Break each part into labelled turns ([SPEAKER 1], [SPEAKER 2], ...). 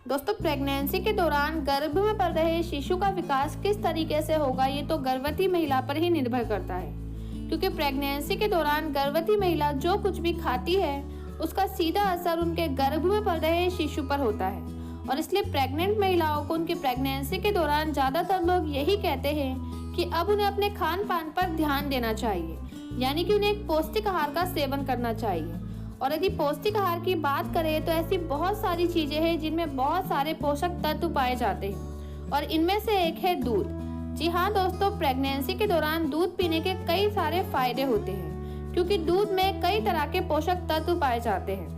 [SPEAKER 1] दोस्तों, प्रेगनेंसी के दौरान गर्भ में पल रहे शिशु का विकास किस तरीके से होगा ये तो गर्भवती महिला पर ही निर्भर करता है, क्योंकि प्रेगनेंसी के दौरान गर्भवती महिला जो कुछ भी खाती है उसका सीधा असर उनके गर्भ में पल रहे शिशु पर होता है। और इसलिए प्रेग्नेंट महिलाओं को उनकी प्रेगनेंसी के दौरान ज्यादातर लोग यही कहते हैं कि अब उन्हें अपने खान पान पर ध्यान देना चाहिए, यानी कि उन्हें एक पौष्टिक आहार का सेवन करना चाहिए। और यदि पौष्टिक आहार की बात करें तो ऐसी बहुत सारी चीजें हैं जिनमें बहुत सारे पोषक तत्व पाए जाते हैं, और इनमें से एक है दूध। जी हाँ दोस्तों, प्रेगनेंसी के दौरान दूध पीने के कई सारे फायदे होते हैं, क्योंकि दूध में कई तरह के पोषक तत्व पाए जाते हैं।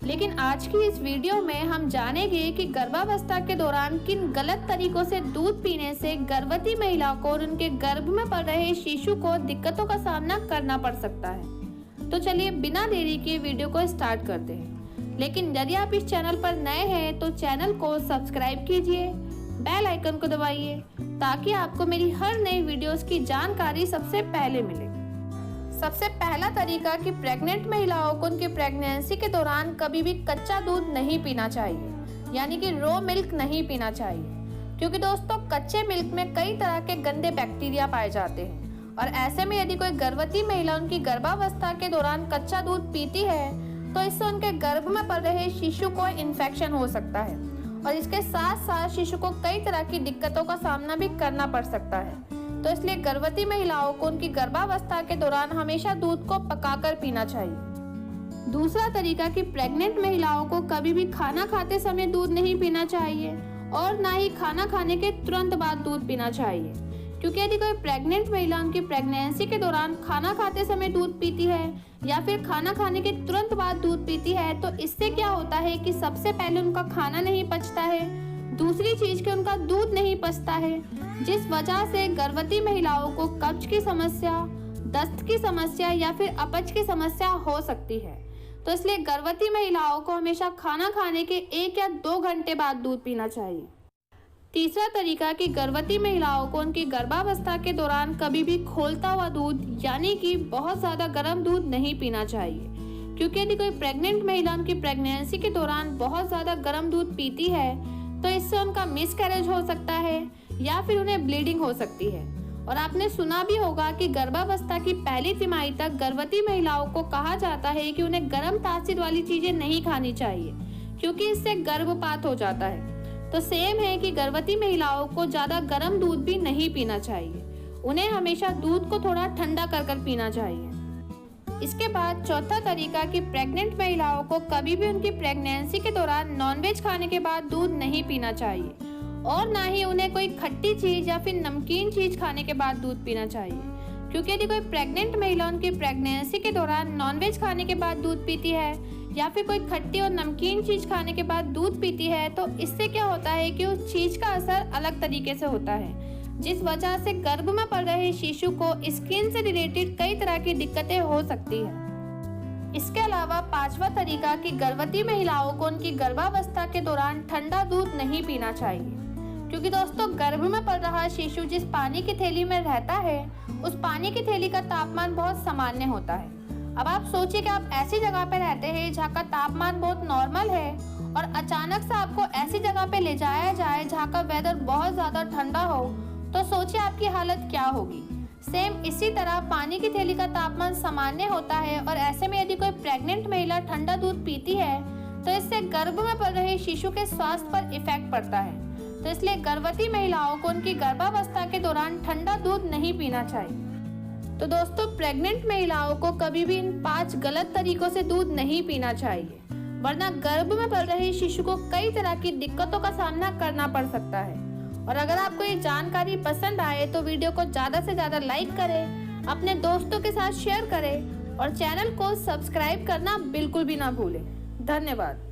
[SPEAKER 1] लेकिन आज की इस वीडियो में हम जानेंगे कि गर्भावस्था के दौरान किन गलत तरीकों से दूध पीने से गर्भवती महिला को और उनके गर्भ में पल रहे शिशु को दिक्कतों का सामना करना पड़ सकता है। तो चलिए बिना देरी के वीडियो को स्टार्ट करते हैं। लेकिन यदि आप इस चैनल पर नए हैं तो चैनल को सब्सक्राइब कीजिए, बेल आइकन को दबाइए ताकि आपको मेरी हर नई वीडियोस की जानकारी सबसे पहले मिले। सबसे पहला तरीका कि प्रेग्नेंट महिलाओं को उनकी प्रेगनेंसी के दौरान कभी भी कच्चा दूध नहीं पीना चाहिए, यानी कि रॉ मिल्क नहीं पीना चाहिए, क्योंकि दोस्तों कच्चे मिल्क में कई तरह के गंदे बैक्टीरिया पाए जाते हैं। और ऐसे में यदि कोई गर्भवती महिला उनकी गर्भावस्था के दौरान कच्चा दूध पीती है तो इससे उनके गर्भ में पल रहे शिशु को इन्फेक्शन हो सकता है, और इसके साथ साथ शिशु को कई तरह की दिक्कतों का सामना भी करना पड़ सकता है। तो इसलिए गर्भवती महिलाओं को उनकी गर्भावस्था के दौरान हमेशा दूध को पकाकर पीना चाहिए। दूसरा तरीका कि प्रेग्नेंट महिलाओं को कभी भी खाना खाते समय दूध नहीं पीना चाहिए, और ना ही खाना खाने के तुरंत बाद दूध पीना चाहिए, क्योंकि यदि कोई प्रेग्नेंट महिला उनकी प्रेगनेंसी के दौरान खाना खाते समय दूध पीती है या फिर खाना खाने के तुरंत बाद दूध पीती है तो इससे क्या होता है कि सबसे पहले उनका खाना नहीं पचता है, दूसरी चीज कि उनका दूध नहीं पचता है, जिस वजह से गर्भवती महिलाओं को कब्ज की समस्या, दस्त की समस्या या फिर अपच की समस्या हो सकती है। तो इसलिए गर्भवती महिलाओं को हमेशा खाना खाने के 1 या 2 घंटे बाद दूध पीना चाहिए। तीसरा तरीका कि गर्भवती महिलाओं को उनकी गर्भावस्था के दौरान कभी भी खौलता हुआ दूध, यानी कि बहुत ज्यादा गर्म दूध नहीं पीना चाहिए, क्योंकि यदि कोई प्रेग्नेंट महिला उनकी प्रेगनेंसी के दौरान बहुत ज्यादा गर्म दूध पीती है तो इससे उनका मिसकैरेज हो सकता है या फिर उन्हें ब्लीडिंग हो सकती है। और आपने सुना भी होगा कि गर्भावस्था की पहली तिमाही तक गर्भवती महिलाओं को कहा जाता है कि उन्हें गर्म तासीर वाली चीजें नहीं खानी चाहिए, क्योंकि इससे गर्भपात हो जाता है। तो सेम है कि गर्भवती महिलाओं को ज्यादा गर्म दूध भी नहीं पीना चाहिए, उन्हें हमेशा दूध को थोड़ा ठंडा कर पीना चाहिए। इसके बाद चौथा तरीका कि प्रेग्नेंट महिलाओं को कभी भी उनकी प्रेगनेंसी के दौरान नॉनवेज खाने के बाद दूध नहीं पीना चाहिए, और ना ही उन्हें कोई खट्टी चीज या फिर नमकीन चीज खाने के बाद दूध पीना चाहिए, क्योंकि यदि कोई प्रेग्नेंट महिला उनकी प्रेगनेंसी के दौरान नॉनवेज खाने के बाद दूध पीती है या फिर कोई खट्टी और नमकीन चीज खाने के बाद दूध पीती है तो इससे क्या होता है कि उस चीज का असर अलग तरीके से होता है, जिस वजह से गर्भ में पल रहे शिशु को स्किन से रिलेटेड कई तरह की दिक्कतें हो सकती है। इसके अलावा पांचवा तरीका कि गर्भवती महिलाओं को उनकी गर्भावस्था के दौरान ठंडा दूध नहीं पीना चाहिए, क्योंकि दोस्तों गर्भ में पल रहा शिशु जिस पानी की थैली में रहता है उस पानी की थैली का तापमान बहुत सामान्य होता है। अब आप सोचिए कि आप ऐसी जगह पे रहते हैं जहाँ का तापमान बहुत नॉर्मल है और अचानक से आपको ऐसी जगह पे ले जाया जाए जहाँ का वेदर बहुत ज्यादा ठंडा हो, तो सोचिए आपकी हालत क्या होगी। सेम इसी तरह पानी की थैली का तापमान सामान्य होता है, और ऐसे में यदि कोई प्रेग्नेंट महिला ठंडा दूध पीती है तो इससे गर्भ में पल रहे शिशु के स्वास्थ्य पर इफेक्ट पड़ता है। तो इसलिए गर्भवती महिलाओं को उनकी गर्भावस्था के दौरान ठंडा दूध नहीं पीना चाहिए। तो दोस्तों, प्रेग्नेंट महिलाओं को कभी भी इन 5 गलत तरीकों से दूध नहीं पीना चाहिए, वरना गर्भ में पल रहे शिशु को कई तरह की दिक्कतों का सामना करना पड़ सकता है। और अगर आपको ये जानकारी पसंद आए तो वीडियो को ज्यादा से ज्यादा लाइक करें, अपने दोस्तों के साथ शेयर करें और चैनल को सब्सक्राइब करना बिल्कुल भी ना भूलें। धन्यवाद।